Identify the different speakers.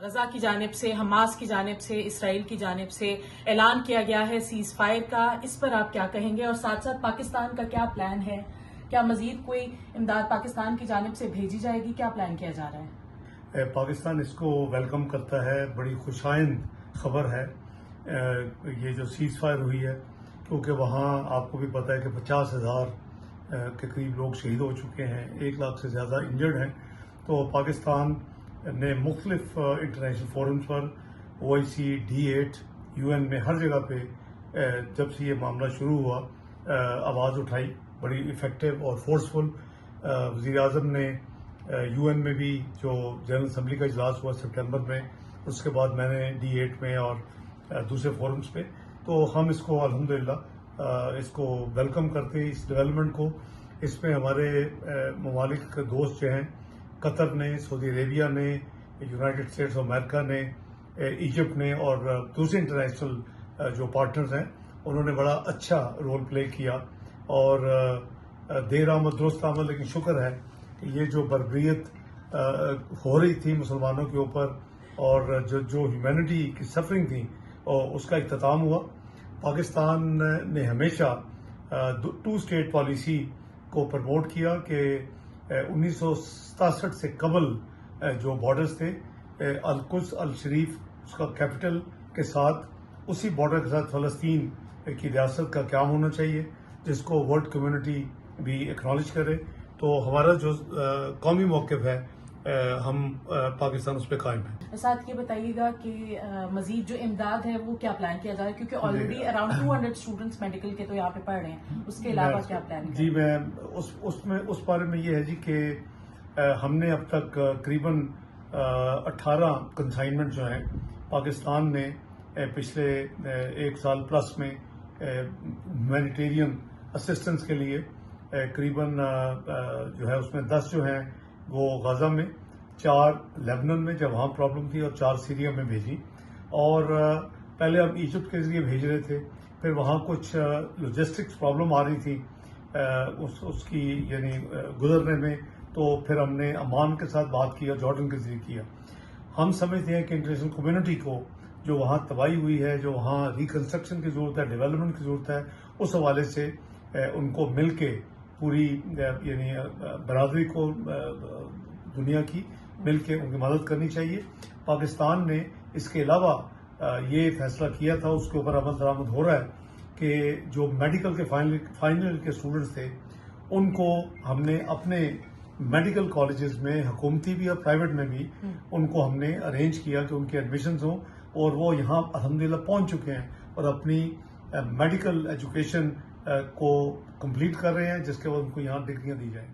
Speaker 1: غزہ کی جانب سے، حماس کی جانب سے، اسرائیل کی جانب سے اعلان کیا گیا ہے سیز فائر کا، اس پر آپ کیا کہیں گے؟ اور ساتھ ساتھ پاکستان کا کیا پلان ہے؟ کیا مزید کوئی امداد پاکستان کی جانب سے بھیجی جائے گی؟ کیا پلان کیا جا رہا ہے؟
Speaker 2: پاکستان اس کو ویلکم کرتا ہے، بڑی خوشائند خبر ہے یہ جو سیز فائر ہوئی ہے، کیونکہ وہاں آپ کو بھی پتہ ہے کہ 50,000 کے قریب لوگ شہید ہو چکے ہیں، 1 لاکھ سے زیادہ انجرڈ ہیں۔ تو پاکستان نے مختلف انٹرنیشنل فورمز پر OIC، D8، UN میں ہر جگہ پہ جب سے یہ معاملہ شروع ہوا آواز اٹھائی، بڑی ایفیکٹو اور فورسفل۔ وزیر اعظم نے UN میں بھی جو جنرل اسمبلی کا اجلاس ہوا سپٹمبر میں، اس کے بعد میں نے D8 میں اور دوسرے فورمز پہ، تو ہم اس کو الحمدللہ اس کو ویلکم کرتے ہیں، اس ڈیولپمنٹ کو۔ اس میں ہمارے ممالک دوست جو ہیں، قطر نے، سعودی عربیہ نے، یونائٹڈ اسٹیٹس آف امریکہ نے، ایجپٹ نے اور دوسرے انٹرنیشنل جو پارٹنرز ہیں، انہوں نے بڑا اچھا رول پلے کیا۔ اور دیر آمد درست آمد، لیکن شکر ہے کہ یہ جو بربریت ہو رہی تھی مسلمانوں کے اوپر اور جو ہیومینٹی کی سفرنگ تھی، اس کا اختتام ہوا۔ پاکستان نے ہمیشہ 2 اسٹیٹ پالیسی کو پروموٹ کیا کہ 1967 سے قبل جو بارڈرز تھے، القدس الشریف اس کا کیپٹل کے ساتھ، اسی بارڈر کے ساتھ فلسطین کی ریاست کا قیام ہونا چاہیے، جس کو ورلڈ کمیونٹی بھی ایکنالج کرے۔ تو ہمارا جو قومی موقف ہے، ہم پاکستان اس پہ قائم ہیں۔
Speaker 1: ساتھ یہ بتائیے گا کہ مزید جو امداد ہے وہ کیا پلان کیا جا رہا ہے؟ کیونکہ آلریڈی اراؤنڈ 200 اسٹوڈنٹس میڈیکل کے تو یہاں پہ پڑھ رہے ہیں، اس کے علاوہ کیا پلان ہے؟
Speaker 2: جی، میں اس بارے میں یہ ہے جی کہ ہم نے اب تک قریباً 18 کنسائنمنٹ جو ہیں پاکستان نے پچھلے 1 سال پلس میں ہیومینیٹیرین اسسٹنس کے لیے قریباً جو ہے اس میں 10 جو ہیں وہ غزہ میں، 4 لیبنان میں جب وہاں پرابلم تھی، اور 4 سیریا میں بھیجی۔ اور پہلے ہم ایجپٹ کے ذریعے بھیج رہے تھے، پھر وہاں کچھ لاجسٹکس پرابلم آ رہی تھی اس کی یعنی گزرنے میں، تو پھر ہم نے عمان کے ساتھ بات کی اور جارڈن کے ذریعے کیا۔ ہم سمجھتے ہیں کہ انٹرنیشنل کمیونٹی کو جو وہاں تباہی ہوئی ہے، جو وہاں ریکنسٹرکشن کی ضرورت ہے، ڈیولپمنٹ کی ضرورت ہے، اس حوالے سے ان کو مل کے پوری یعنی برادری کو دنیا کی مل کے ان کی مدد کرنی چاہیے۔ پاکستان نے اس کے علاوہ یہ فیصلہ کیا تھا، اس کے اوپر عمل درآمد ہو رہا ہے کہ جو میڈیکل کے فائنل کے اسٹوڈنٹس تھے، ان کو ہم نے اپنے میڈیکل کالجز میں، حکومتی بھی اور پرائیویٹ میں بھی، ان کو ہم نے ارینج کیا کہ ان کے ایڈمیشنز ہوں، اور وہ یہاں الحمدللہ پہنچ چکے ہیں اور اپنی میڈیکل ایجوکیشن کو کمپلیٹ کر رہے ہیں، جس کے بعد ان کو یہاں ڈگریاں دی جائیں۔